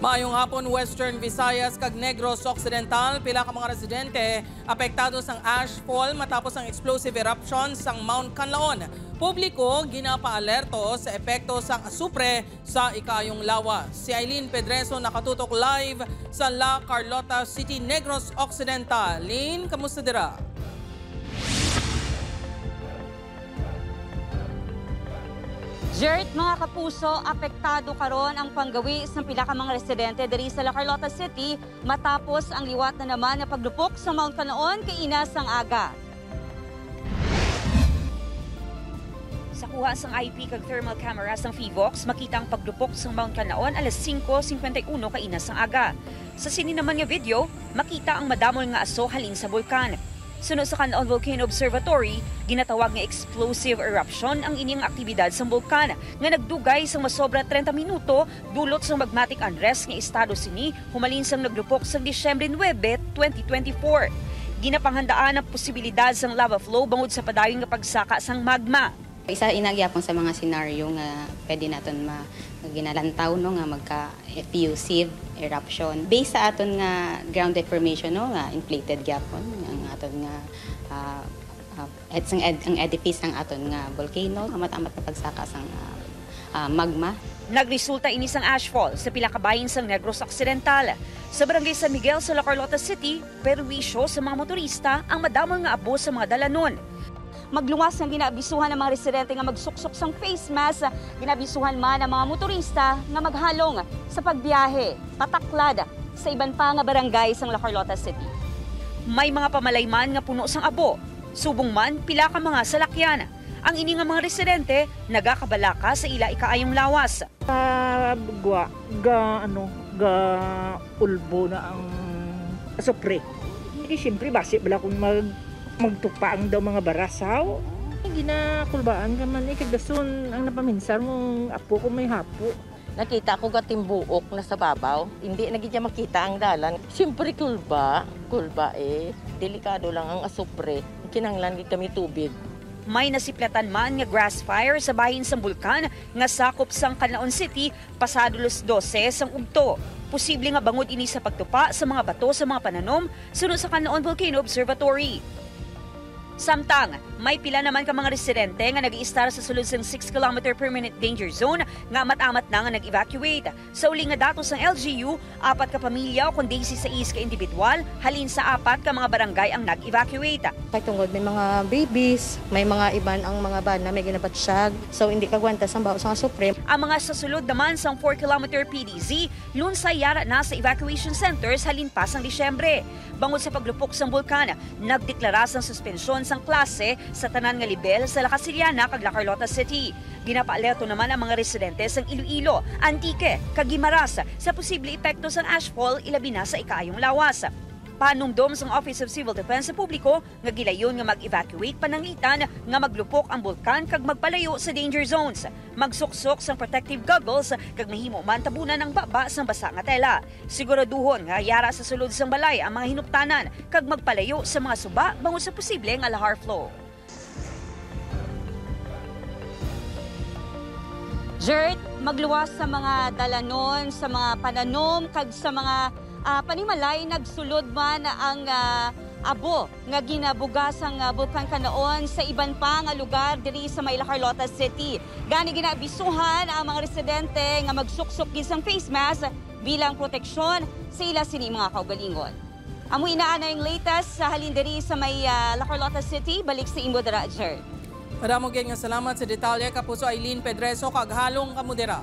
Maayong hapon, Western Visayas kag Negros Occidental, pila ka mga residente apektado sang ashfall matapos ang explosive eruption sang Mount Canlaon. Publiko ginapa-alerto sa epekto sang asupre sa ikayong lawas. Si Eileen Pedreso nakatutok live sa La Carlota City, Negros Occidental. Lynn, kamusta dira? Jert, mga kapuso, apektado karon ang panggawi ng pila ka mga residente diri sa La Carlota City matapos ang liwat na naman na paglupok sa Mount Canlaon kay inas ang aga. Sa kuha sang IP kag thermal camera sang Fivox, makita ang paglupok sa Mount Canlaon alas 5:51 kay inas ang aga. Sa sini naman nga video, makita ang madamol nga aso halin sa bulkan. Sunod sa Canlaon Volcano Observatory, ginatawag nga explosive eruption ang inyong aktibidad sa bulkan nga nagdugay sa masobra 30 minuto dulot sa magmatic unrest nga estado sini humalin sang naglupok sa Disyembre 9, 2024. Ginapanghandaan ang posibilidad sang lava flow bangod sa padayon nga pagsaka sang magma. Isa inagyapon sa mga senaryo nga pwede naton ginalantaw no nga magka-effusive eruption based sa aton nga ground deformation no nga inflated gyapon ang aton nga ang edifice ng aton nga volcano matamat na pagsaka sang magma. Nagresulta ini sang ashfall sa pila ka bahin sang Negros Occidental. Sa barangay San Miguel sa La Carlota City, perwisyo sa mga motorista ang madamol nga abo sa mga dalanon. Magluwas ang ginabisuhan ng mga residente nga magsuksok sang face mask, ginabisuhan man ang mga motorista nga maghalong sa pagbiyahe, pataklad sa iban pa nga barangay sang La Carlota City. May mga pamalayman nga puno sang abo, subong man pila ka mga salakyan. Ang ini nga mga residente nagakabalaka sa ila ikaayong lawas. Ulbo na ang asupre. Hindi siyempre basi bala kung magtupaang daw mga barasaw. Ginakulbaan ka man kagdason ang napaminsan mong apo kung may hapo. Nakita ko gatimbuok na sa babaw. Hindi nagigya makita ang dalan. Siyempre kulba delikado lang ang asupre. Kinanglan kami tubig. May nasiplatan man nga grass fire sa bahin sang bulkan nga sakop sang Canlaon City pasado alas 12 sang ugto. Posible nga bangod ini sa pagtupa sa mga bato sa mga pananom sunod sa Canlaon Volcano Observatory. Samtang, may pila naman ka mga residente nga nag-i-star sa sulod sang 6 km permanent danger zone nga amat-amat na nga nag-evacuate. Sa uli nga datos ng LGU, 4 ka pamilya o kundi 16 ka individual, halin sa 4 ka mga barangay ang nag-evacuate. Kay tungod may mga babies, may mga iban ang mga bana may ginabatsyag, so hindi kagwanta sa bawo sa supreme. Ang mga sasulod naman sang 4 km PDZ, lunsay yara na sa evacuation centers halin pa sang Disyembre. Bangod sa paglupok sang bulkan, nagdeklara sang suspensyon sang klase sa tanan nga libel sa La Casillana kag La Carlota City. Ginapaalerto naman ang mga residente sang Iloilo, Antique, kag Guimaras sa posible epekto sang ashfall ilabi na sa ikaayong lawas. Panumdom sang Office of Civil Defense sa publiko nga gilayon nga mag-evacuate pananglitan nga maglupok ang bulkan kag magpalayo sa danger zones. Magsuksok sang protective goggles kag mahimo man tabunan ang baba sang basa nga tela. Siguraduhon nga yara sa sulod sang balay ang mga hinuptanan kag magpalayo sa mga suba bangod sa posible nga lahar flow. Jert, magluwas sa mga dalanon, sa mga pananom kag sa mga panimalay nagsulod man ang abo nga ginabugas ang Bulkan Canlaon sa iban pa nga lugar diri sa may La Carlota City. Gani ginabisuhan ang mga residente nga magsuksok gisang face mask bilang proteksyon sa ila sini mga kaugalingon. Amo inaana yung latest sa halin diri sa may La Carlota City, balik sa imo dira, Jer. Maramong nga salamat sa detalye kapuso Eileen Pedreso kag halong kamudera.